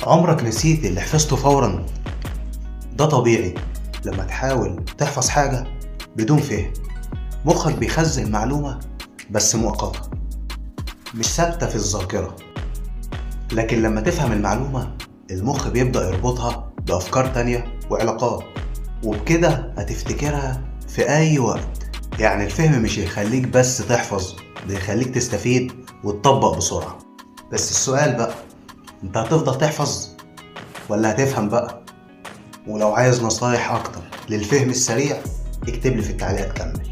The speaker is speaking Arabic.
عمرك نسيت اللي حفظته فورا؟ ده طبيعي. لما تحاول تحفظ حاجة بدون فهم، مخك بيخزن معلومة بس مؤقتة، مش ثابتة في الذاكرة. لكن لما تفهم المعلومة، المخ بيبدأ يربطها بأفكار تانية وعلاقات، وبكده هتفتكرها في أي وقت. يعني الفهم مش يخليك بس تحفظ، ده يخليك تستفيد وتطبق بسرعة. بس السؤال بقى، انت هتفضل تحفظ ولا هتفهم بقى؟ ولو عايز نصايح أكتر للفهم السريع، اكتب لي في التعليقات. كمل.